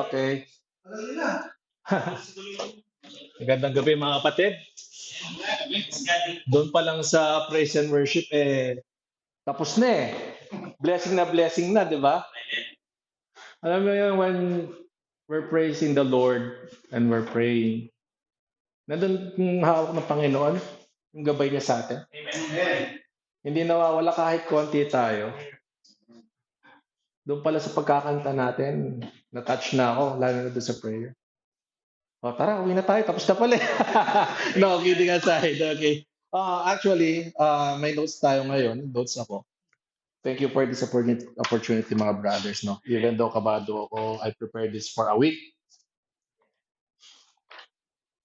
Okay. Magandang gabi mga kapatid. Doon pa lang sa praise and worship, tapos na eh. Blessing na, di ba? Alam mo yun, when we're praising the Lord and we're praying, nandun yung hawak ng Panginoon, yung gabay niya sa atin. Hindi nawawala kahit konti tayo. Doon pala sa pagkakanta natin, na-touch na ako, lalo na doon sa prayer. O tara, uwi na tayo. Tapos na pala. No, kidding aside. Okay. Actually, may notes tayo ngayon. Notes ako. Thank you for this opportunity, mga brothers. No? Even though kabado ako, I prepared this for a week.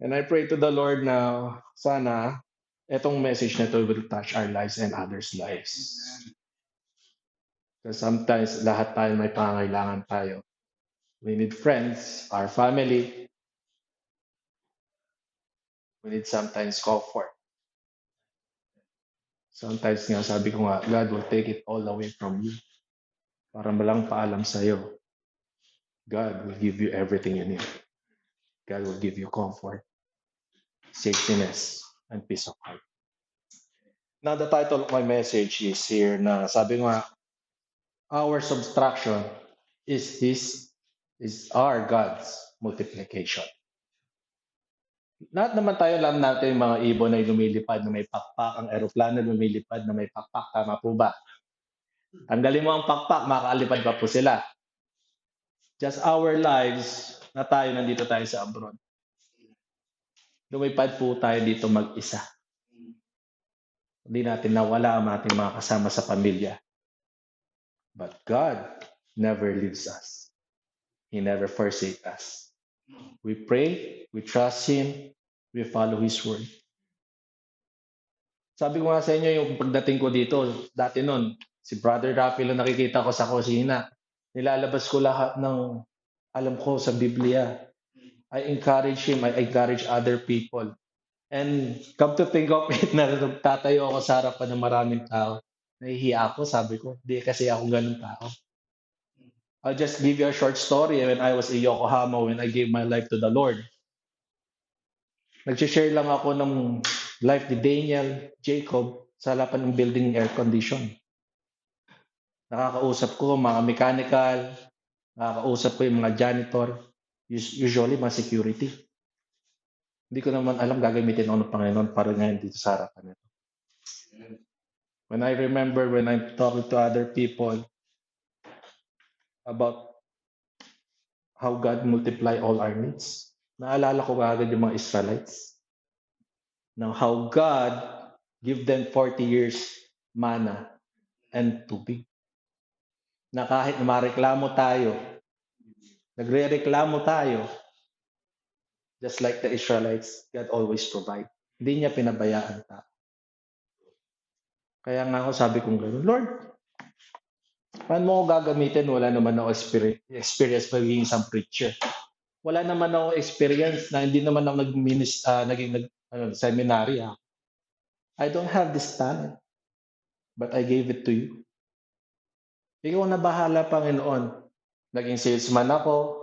And I pray to the Lord na sana etong message na to will touch our lives and others' lives. Because sometimes lahat tayo may pangangailangan tayo. We need friends, our family. We need sometimes comfort. Sometimes nga sabi ko nga, God will take it all away from you. Para malang paalam sa'yo. God will give you everything you need. God will give you comfort, safetyness, and peace of heart. Now, the title of my message is here na sabi nga, our subtraction is our God's multiplication. Lahat naman tayo alam natin yung mga ibon ay lumilipad na may pakpak, ang eroplano lumilipad na may pakpak, tama po ba? Tanggalin mo ang pakpak, makaalipad pa po sila. Just our lives na tayo nandito tayo sa abroad. Lumipad po tayo dito mag-isa. Hindi natin nawala ang ating mga kasama sa pamilya. But God never leaves us. He never forsakes us. We pray, we trust Him, we follow His word. Sabi ko nga sa inyo, yung pagdating ko dito, dati nun, si Brother Rafi lang nakikita ko sa kusina. Nilalabas ko lahat ng alam ko sa Biblia. I encourage him, I encourage other people. And come to think of it, na tatayo ako sa harapan ng maraming tao. Nahihiya ako, sabi ko, di kasi ako ganun tao. I'll just give you a short story. When I was in Yokohama, when I gave my life to the Lord, nag-share lang ako ng life ni Daniel, Jacob, sa harapan ng building air condition. Nakakausap ko mga mechanical, nakakausap ko yung mga janitor, usually mga security. Hindi ko naman alam gagamitin ako ng Panginoon para ngayon dito sa harapan nito. When I remember when I'm talking to other people about how God multiply all our needs, naalala ko agad yung mga Israelites. Now, how God give them 40 years manna and tubig. Na kahit mareklamo tayo, nagre-reklamo tayo, just like the Israelites, God always provide. Hindi niya pinabayaan tayo. Kaya nga ako sabi kong gano'n, Lord, paano mo ako gagamitin? Wala naman ako experience pagiging isang preacher. Wala naman ako experience na hindi naman ako naging seminary. I don't have this talent, but I gave it to you. Ikaw na bahala, Panginoon. Naging salesman ako,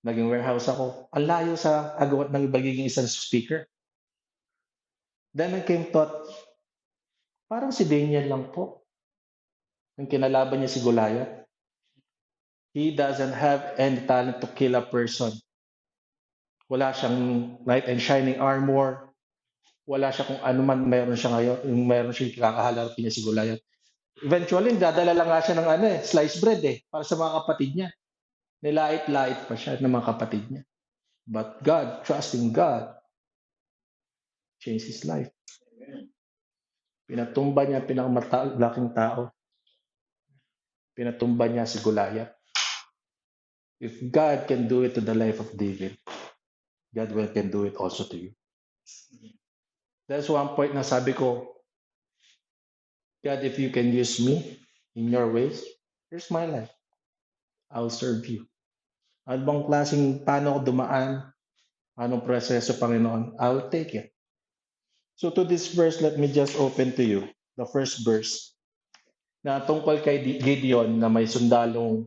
naging warehouse ako. Ang layo sa agawat ng pagiging isang speaker. Then I came thought, parang si Daniel lang po. Ang kinalaban niya si Goliath. He doesn't have any talent to kill a person. Wala siyang knight and shining armor. Wala siya kung ano man meron siya ngayon. Yung meron siya, kakaharapin niya si Goliath. Eventually, dadala lang nga siya ng sliced bread para sa mga kapatid niya. Nilait-lait pa siya ng mga kapatid niya. But God, trusting God, changed his life. Pinatumba niya pinakamalaking tao. Pinatumba niya si Goliath. If God can do it to the life of David, God can do it also to you. That's one point na sabi ko, God, if you can use me in your ways, here's my life. I'll serve you. Ano bang klaseng paano ako dumaan? Anong proseso, Panginoon? I'll take it. So to this verse, let me just open to you the first verse na tungkol kay Gideon na may sundalong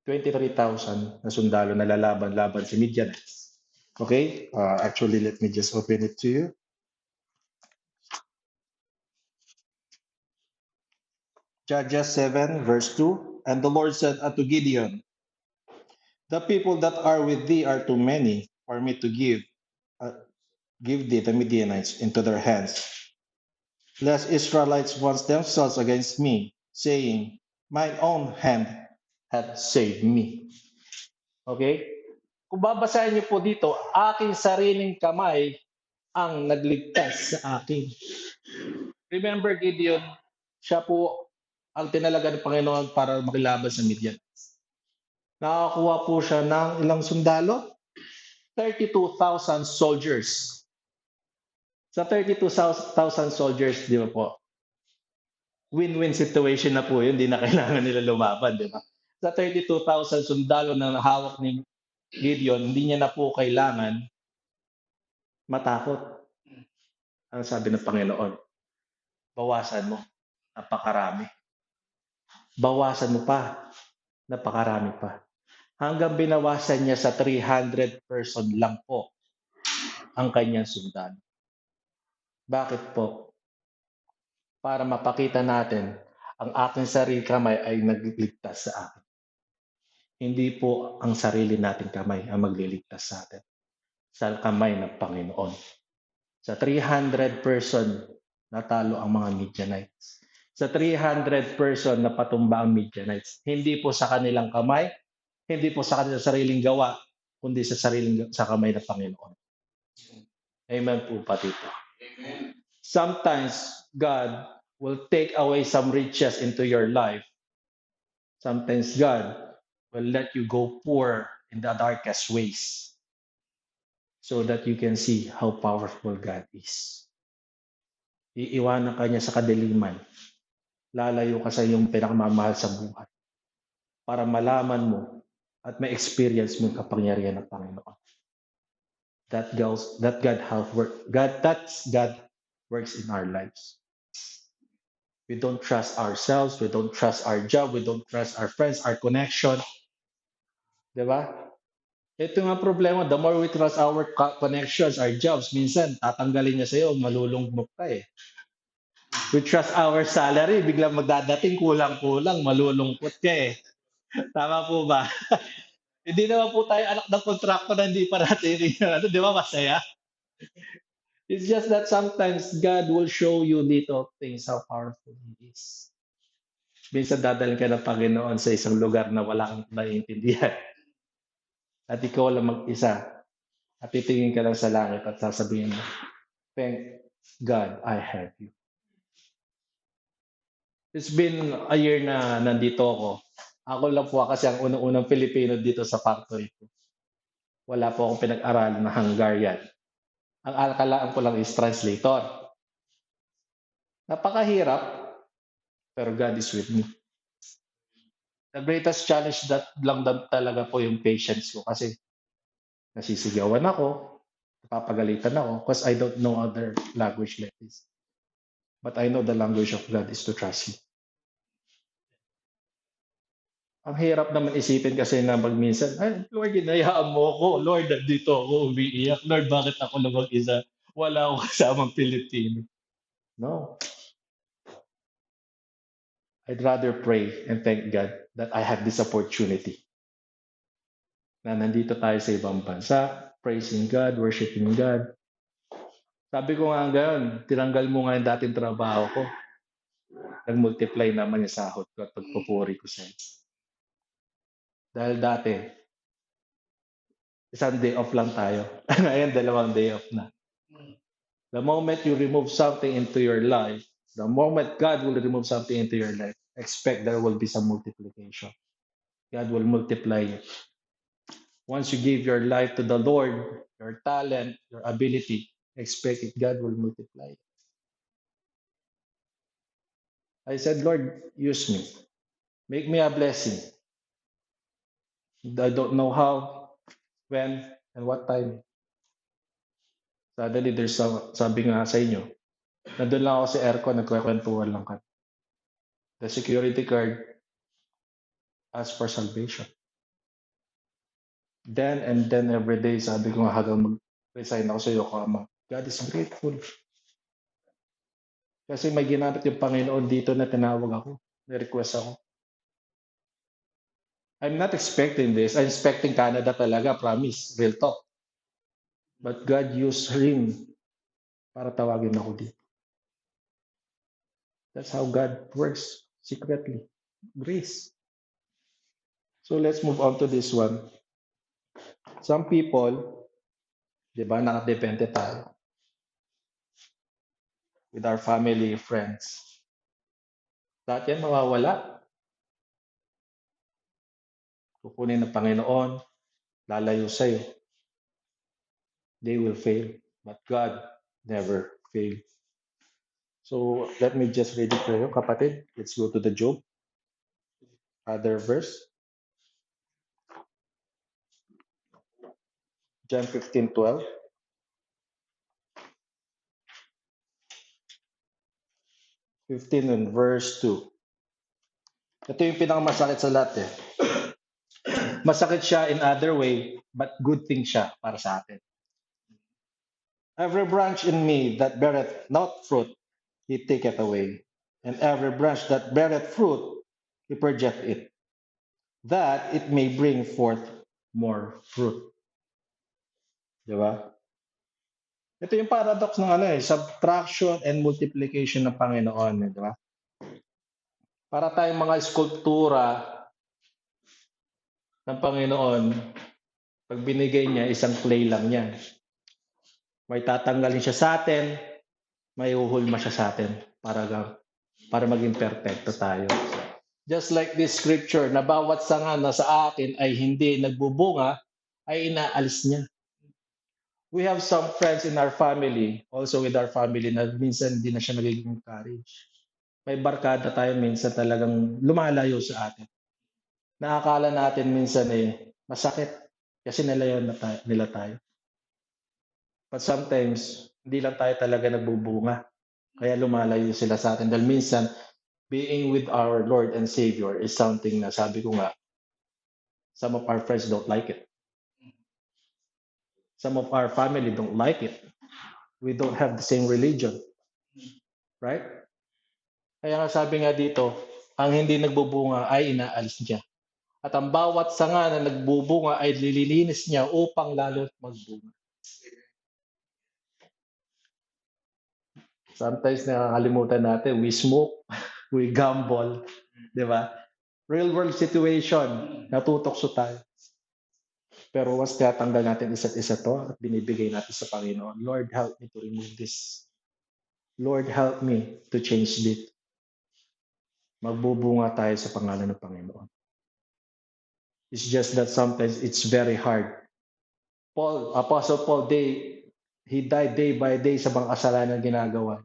23,000 na sundalo na lalaban-laban si Midianites. Okay? Actually, let me just open it to you. Judges 7, verse 2. And the Lord said unto Gideon, the people that are with thee are too many for me to give thee the Midianites into their hands, lest Israelites once themselves against me, saying, mine own hand hath saved me. Okay? Kung babasahin niyo po dito, aking sariling kamay ang nagligtas sa akin. Remember Gideon, siya po ang tinalaga ng Panginoon para makilaban sa Midian. Nakakuha po siya ng ilang sundalo? 32,000 soldiers. Sa 32,000 soldiers, di ba po? Win-win situation na po yun, hindi na kailangan nila lumaban, di ba? Sa 32,000 sundalo na hawak ni Gideon, hindi niya na po kailangan matakot. Ang sabi ng Panginoon, bawasan mo, napakarami. Bawasan mo pa, napakarami pa. Hanggang binawasan niya sa 300 person lang po ang kanyang sundalo. Bakit po? Para mapakita natin ang aking sarili kamay ay nagligtas sa akin. Hindi po ang sarili nating kamay ang magliligtas sa atin. Sa kamay ng Panginoon. Sa 300 person, natalo ang mga Midianites. Sa 300 person, napatumba ang Midianites. Hindi po sa kanilang kamay, hindi po sa kanilang sariling gawa, kundi sa kamay ng Panginoon. Amen po pa dito. Sometimes God will take away some riches into your life. Sometimes God will let you go poor in the darkest ways so that you can see how powerful God is. Iiwanan ka niya sa kadiliman. Lalayo ka sa iyong pinakamamahal sa buhay para malaman mo at ma-experience mo yung kapangyarihan ng Panginoon. That's God works in our lives. We don't trust ourselves, we don't trust our job, we don't trust our friends, our connection. Diba? Ito nga problema, the more we trust our connections, our jobs, minsan tatanggalin niya sa'yo, malulungmok ka eh. We trust our salary, biglang magdadating, kulang-kulang, malulungkot ka eh. Tama po ba? Hindi naman po tayo anak ng kontrakto na hindi pa natin, di ba masaya? It's just that sometimes God will show you little things, how powerful He is. Minsan dadalhin ka ng Panginoon sa isang lugar na wala kang naiintindihan. At ikaw lang mag-isa. At titingin ka lang sa langit at sasabihin mo, thank God I have you. It's been a year na nandito ako. Ako lang po kasi ang unang-unang Pilipino dito sa factory ko. Wala po akong pinag-aralan na Hungarian. Ang alkalaan ko lang is translator. Napakahirap, pero God is with me. The greatest challenge that lang talaga po yung patience ko kasi nasisigawan ako, napapagalitan ako because I don't know other language like this. But I know the language of God is to trust Him. Ang hirap naman isipin kasi na minsan, ay, Lord, hinayaan mo ako. Lord, nandito ako umiiyak. Lord, bakit ako na mag-isa? Wala akong kasamang Pilipino. No. I'd rather pray and thank God that I have this opportunity. Na nandito tayo sa ibang bansa, praising God, worshiping God. Sabi ko nga ngayon, tinanggal mo nga yung dating trabaho ko. Nag-multiply naman yung sahod ko at pagpupuri ko sa iyo. Dahil dati, isang day off lang tayo. Ngayon, 2 day off na. The moment you remove something into your life, the moment God will remove something into your life, expect there will be some multiplication. God will multiply you. Once you give your life to the Lord, your talent, your ability, expect it, God will multiply. I said, Lord, use me. Make me a blessing. I don't know how, when, and what time. Suddenly, sabi nga sa inyo, nandun lang ako sa aircon, nagkwekwentuhan lang kami. The security guard asked for salvation. Then and then every day, sabi ko nga hanggang mag-resign ako sa Yokohama. God is grateful. Kasi may ginamit yung Panginoon dito na tinawag ako. May request ako. I'm not expecting this. I'm expecting Canada talaga, promise. Real talk. But God used him para tawagin ako dito. That's how God works secretly. Grace. So let's move on to this one. Some people, di ba, nakadepende tayo with our family, friends. Lahat yan mawawala. Kukunin ng Panginoon, lalayo sa'yo. They will fail. But God never fail. So let me just read it to you, kapatid. Let's go to the Job. Other verse. John 15:12. 15 and verse 2. Ito yung pinakamasakit sa lahat eh. Masakit siya in other way, but good thing siya para sa atin. Every branch in me that beareth not fruit, he taketh away. And every branch that beareth fruit, he purgeth it, that it may bring forth more fruit. Di ba? Ito yung paradox ng subtraction and multiplication ng Panginoon. Di ba? Para tayong mga skulptura ng Panginoon, pag binigay niya, isang clay lang yan. May tatanggalin siya sa atin, may uhulma siya sa atin para maging perfecto tayo. Just like this scripture, na bawat sanga na sa akin ay hindi nagbubunga, ay inaalis niya. We have some friends in our family, also with our family, na minsan hindi na siya nagiging encourage. May barkada tayo minsan talagang lumalayo sa atin. Nakakala natin minsan masakit kasi nila tayo. But sometimes, hindi lang tayo talaga nagbubunga. Kaya lumalayo sila sa atin. Dahil minsan, being with our Lord and Savior is something na sabi ko nga, some of our friends don't like it. Some of our family don't like it. We don't have the same religion. Right? Kaya nga sabi nga dito, ang hindi nagbubunga ay inaalis niya. At ang bawat sanga na nagbubunga ay lililinis niya upang lalo magbunga. Sometimes nakakalimutan natin, we smoke, we gamble, di ba? Real world situation, natutokso tayo. Pero once tinatanggal natin isa't isa to at binibigay natin sa Panginoon, Lord, help me to remove this. Lord, help me to change this. Magbubunga tayo sa pangalan ng Panginoon. It's just that sometimes it's very hard. Apostle Paul, he died day by day sa mga kasalanan ginagawa.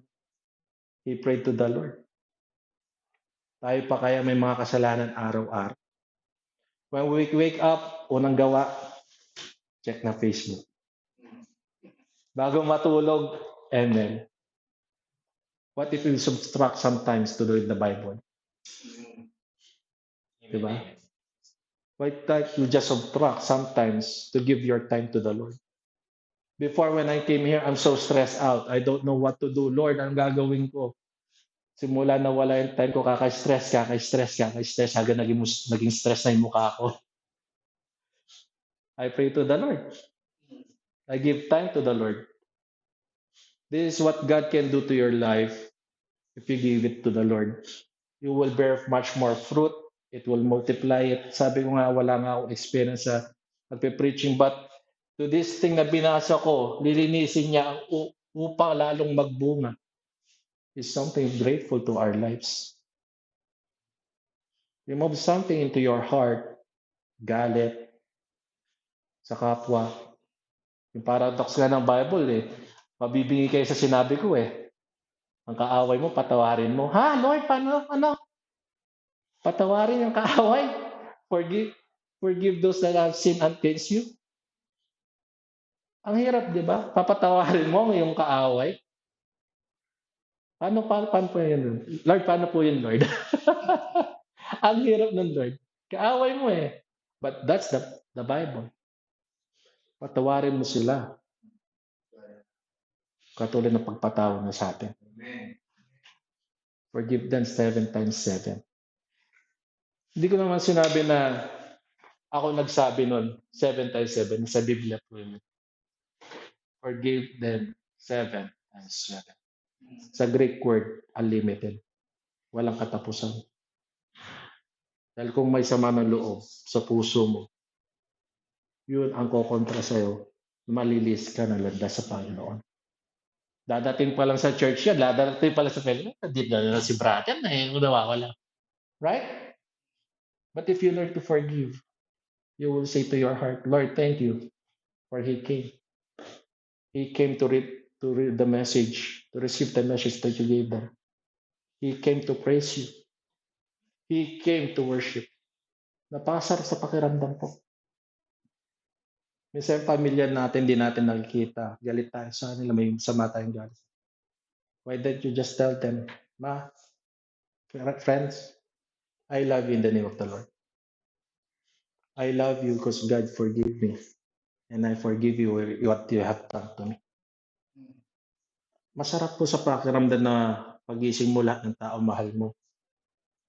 He prayed to the Lord. Tayo pa kaya may mga kasalanan araw-araw. When we wake up, unang gawa, check na Facebook. Bago matulog, ML. What if we subtract sometimes to read the Bible? Diba? Why can't you just subtract sometimes to give your time to the Lord? Before when I came here, I'm so stressed out. I don't know what to do. Lord, anong gagawin ko? Simula na wala yung time ko, kaka-stress, hanggang naging stress na yung mukha ko. I pray to the Lord. I give time to the Lord. This is what God can do to your life if you give it to the Lord. You will bear much more fruit. It will multiply it. Sabi ko nga, wala nga akong experience sa pagpe-preaching. But to this thing na binasa ko, lilinisin niya upang lalong magbunga. Is something grateful to our lives. Remove something into your heart, galit, sa kapwa. Yung paradox nga ng Bible mabibingi kayo sa sinabi ko Ang kaaway mo, patawarin mo. Ha, Lord, paano? Ano? Patawarin yung kaaway. Forgive those that have sinned against you. Ang hirap, di ba? Papatawarin mo yung kaaway. Paano po yun? Lord, paano po yun, Lord? Ang hirap nun, Lord. Kaaway mo But that's the Bible. Patawarin mo sila. Katulad ng pagpatawad na sa atin. Forgive them 7 times 7. Hindi ko naman sinabi na ako nagsabi nun, 7 times 7. Sa Biblia po yun. Forgive them 7 times 7. Sa Greek word, unlimited. Walang katapusan. Dahil kung may sama ng loob sa puso mo, yun ang kokontra sa'yo, malilis ka ng landas sa Panginoon. Dadating pa lang sa church yan, dadating pa lang sa fellowship, hindi na si brother na yung nawawala. Right? But if you learn to forgive, you will say to your heart, Lord, thank you for He came. He came to read the message, to receive the message that you gave them. He came to praise you. He came to worship. Napasarap sa pakiramdam po. Minsan pamilya natin, di natin nakikita. Galit tayo sa kanila, may sama tayong galit. Why don't you just tell them, Ma, friends, I love you in the name of the Lord. I love you because God forgive me. And I forgive you what you have done to me. Masarap po sa pakiramdam na pagising mo lahat ng tao mahal mo.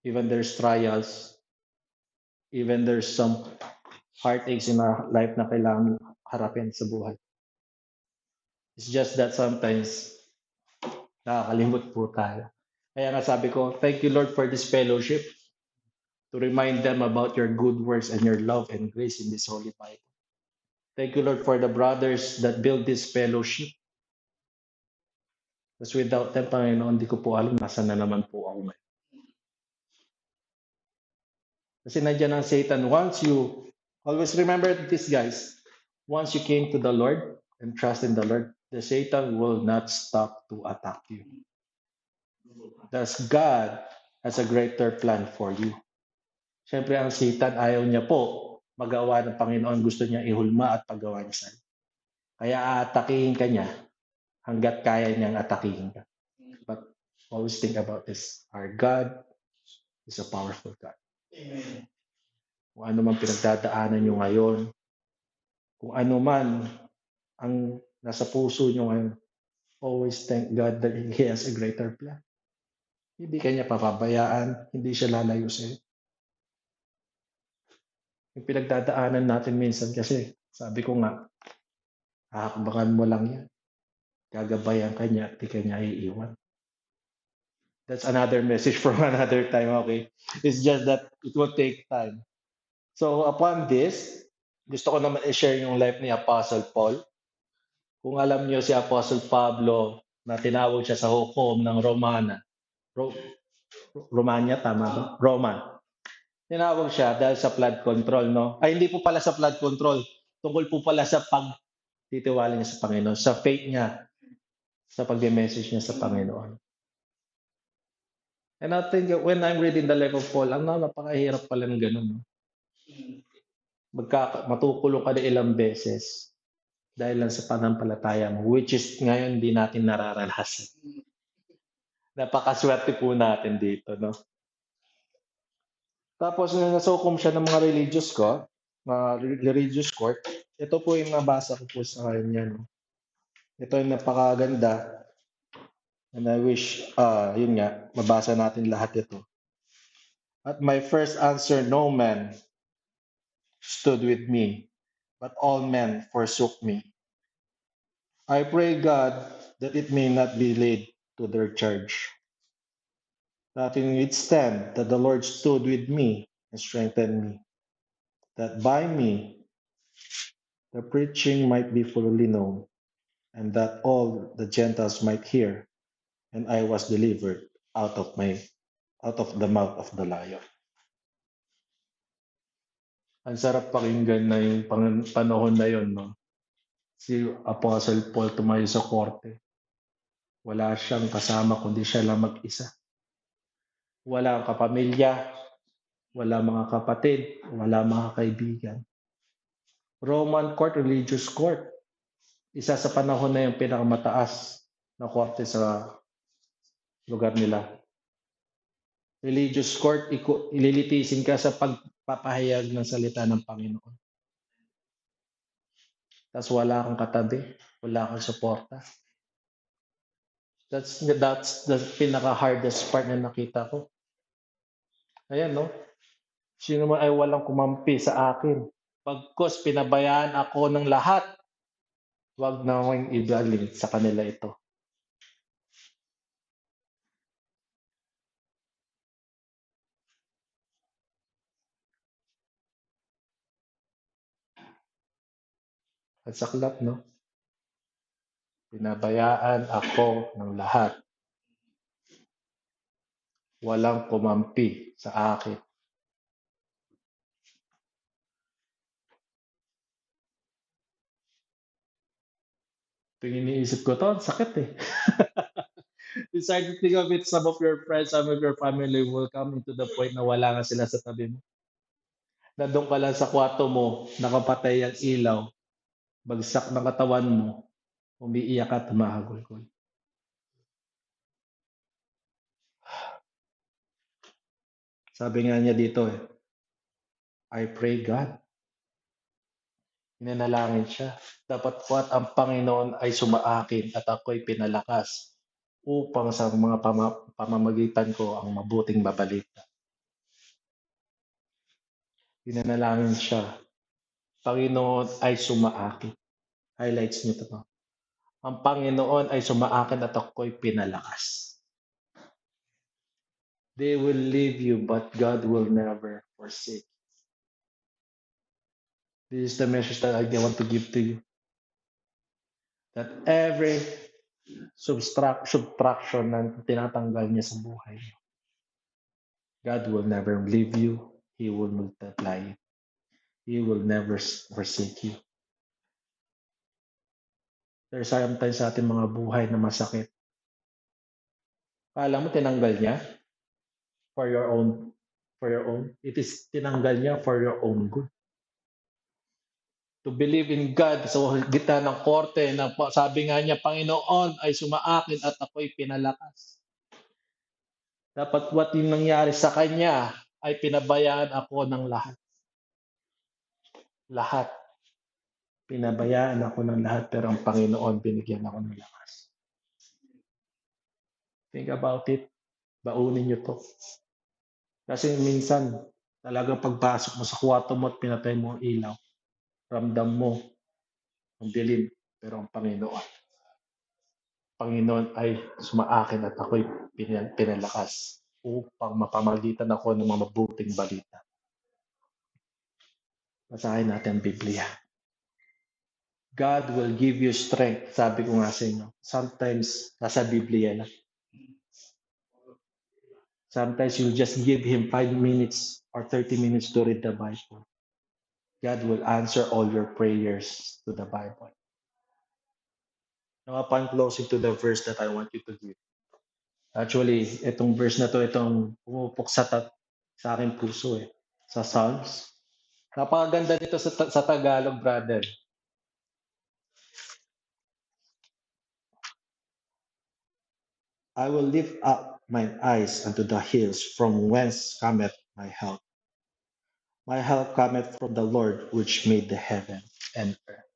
Even there's trials, even there's some heartaches in our life na kailangan harapin sa buhay. It's just that sometimes nakakalimot po tayo. Kaya nga sabi ko, thank you Lord for this fellowship to remind them about your good works and your love and grace in this Holy Bible. Thank you Lord for the brothers that build this fellowship. Because without them, Panginoon, di ko po alam nasaan na naman po ako ngayon. Kasi nandiyan ang Satan. Always remember this guys, once you came to the Lord and trust in the Lord, the Satan will not stop to attack you. Thus God has a greater plan for you. Siyempre ang Satan ayaw niya po magawa ng Panginoon. Gusto niya ihulma at paggawa niya sa'yo. Kaya aatakihin ka niya hanggat kaya niyang atakihin ka. But always think about this. Our God is a powerful God. Amen. Kung ano man pinagdadaanan nyo ngayon, kung ano man ang nasa puso nyo ngayon, always thank God that He has a greater plan. Hindi ka niya papabayaan, hindi siya lalayo sa'yo. Yung pinagdadaanan natin minsan kasi, sabi ko nga, hahakbangan mo lang yan. Gagabayan ka niya at di ka niya iiwan. That's another message from another time, okay? It's just that it will take time. So upon this, gusto ko naman i-share yung life ni Apostle Paul. Kung alam niyo si Apostle Pablo na tinawag siya sa hukom ng Romania, tama ba? Roman. Tinawag siya dahil sa flood control, no? Ay, hindi po pala sa flood control. Tungkol po pala sa pagtitiwala niya sa Panginoon, sa faith niya, sa pag-message niya sa Panginoon. And I think when I'm reading the life of Paul, napakahirap pala ng ganun. No? Matukulong ka na ilang beses dahil lang sa panampalataya mo, which is ngayon hindi natin nararanasan. Napakaswerte po natin dito, no? Tapos nasukom siya ng mga religious court. Ito po yung nabasa ko po sa kanya, no? Ito yung napakaganda. And I wish, yun nga, mabasa natin lahat ito. At my first answer, no man stood with me, but all men forsook me. I pray God that it may not be laid to their charge. That in it stand that the Lord stood with me and strengthened me, that by me the preaching might be fully known, and that all the Gentiles might hear, and I was delivered out of the mouth of the lion. Ang sarap pakinggan na yung panahon na yon, no? Si Apostle Paul tumayo sa korte. Wala siyang kasama kundi siya lang mag-isa. Wala ang kapamilya, wala mga kapatid, wala mga kaibigan. Roman court, religious court. Isa sa panahon na yung pinakamataas na korte sa lugar nila. Religious court, ililitisin ka sa pagpapahayag ng salita ng Panginoon. Tapos wala kang katabi, wala kang suporta. That's the pinaka-hardest part na nakita ko. Ayan, no? Sino man ay walang kumampi sa akin. Pagkos pinabayaan ako ng lahat, wag na akong ibaling sa kanila ito. At saklap, no? Pinabayaan ako ng lahat. Walang kumampi sa akin. Ito iniisip ko to, ang sakit eh. You start to think of it, some of your friends, some of your family will come into the point na wala nga sila sa tabi mo. Nandun ka lang sa kwarto mo, nakapatay ang ilaw, bagsak ng katawan mo, umiiyak at humahagulgol. Sabi nga niya dito eh, I pray God. Ninalangin siya. Dapat po at ang Panginoon ay sumaakin at ako'y pinalakas upang sa mga pamamagitan ko ang mabuting babalita. Ninalangin siya. Panginoon ay sumaakin. Highlights niyo to. Ang Panginoon ay sumaakin at ako'y pinalakas. They will leave you, but God will never forsake. This is the message that I want to give to you. That every subtraction na tinatanggal niya sa buhay niyo, God will never leave you. He will multiply it. He will never forsake you. There's sometimes sa ating mga buhay na masakit. Kala mo tinanggal niya for your own. It is tinanggal niya for your own good. To believe in God sa gitna ng korte na sabi nga niya, Panginoon ay sumaakin at ako'y pinalakas. Dapat what yung nangyari sa kanya ay pinabayaan ako ng lahat. Lahat. Pinabayaan ako ng lahat pero ang Panginoon binigyan ako ng lakas. Think about it. Baunin niyo to. Kasi minsan, talagang pagpasok mo sa kwarto mo at pinatay mo ang ilaw, ramdam mo ang dilim, pero ang Panginoon ay sumaakin at ako'y pinalakas upang mapamagitan ako ng mga mabuting balita. Basahin natin ang Biblia. God will give you strength. Sabi ko nga sa inyo, sometimes nasa Biblia lang. Sometimes you just give Him 5 minutes or 30 minutes to read the Bible. God will answer all your prayers to the Bible. Now, upon closing to the verse that I want you to give. Actually, itong verse na to, itong pumupok sa aking puso eh. Sa Psalms. Napakaganda nito sa Tagalog, brother. I will lift up my eyes unto the hills from whence cometh my help. My help cometh from the Lord which made the heaven and earth.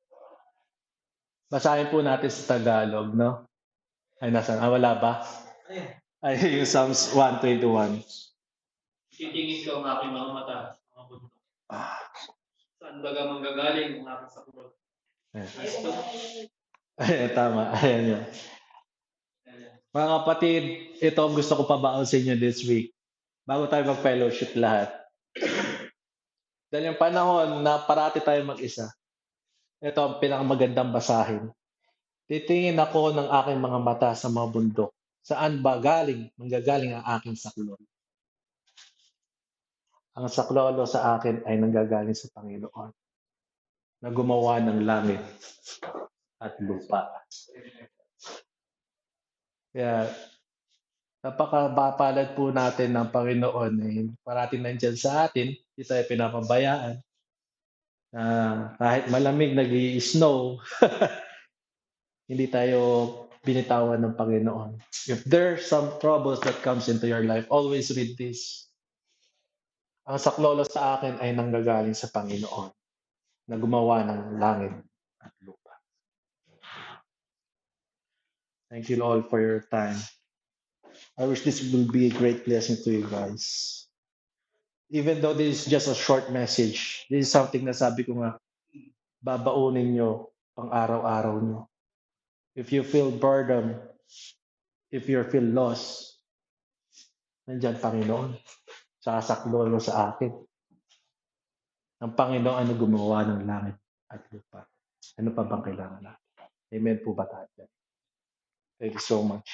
Basahin po natin sa Tagalog, no? Ay, nasaan? Wala ba? Ay, yung Psalms 121. Titingin ko ang aking mga mata, mga bundok. Saan baga manggagaling ang aking saklol? Ayan, tama. Ayan yun. Mga kapatid, ito ang gusto ko pabaon sa inyo this week. Bago tayo mag-fellowship lahat. Dahil yung panahon na parati tayo mag-isa. Ito ang pinakamagandang basahin. Titingin ako ng aking mga mata sa mga bundok. Saan ba manggagaling ang aking saklolo? Ang saklolo sa akin ay nanggagaling sa Panginoon na gumawa ng langit at lupa. Kaya napakapalad po natin ng Panginoon parating nandyan sa atin, hindi tayo pinapabayaan. Kahit malamig nag-i-snow, hindi tayo binitawan ng Panginoon. If there's some troubles that comes into your life, always read this. Ang saklolo sa akin ay nanggagaling sa Panginoon na gumawa ng langit at lupa. Thank you all for your time. I wish this will be a great blessing to you guys. Even though this is just a short message, this is something na sabi ko nga, babaunin nyo pang araw-araw nyo. If you feel burdened, if you feel lost, nandyan Panginoon. Sasaklo sa akin. Ang Panginoon ano gumawa ng langit at lupa. Ano pa bang kailangan natin? Amen po ba tayo? Thank you so much.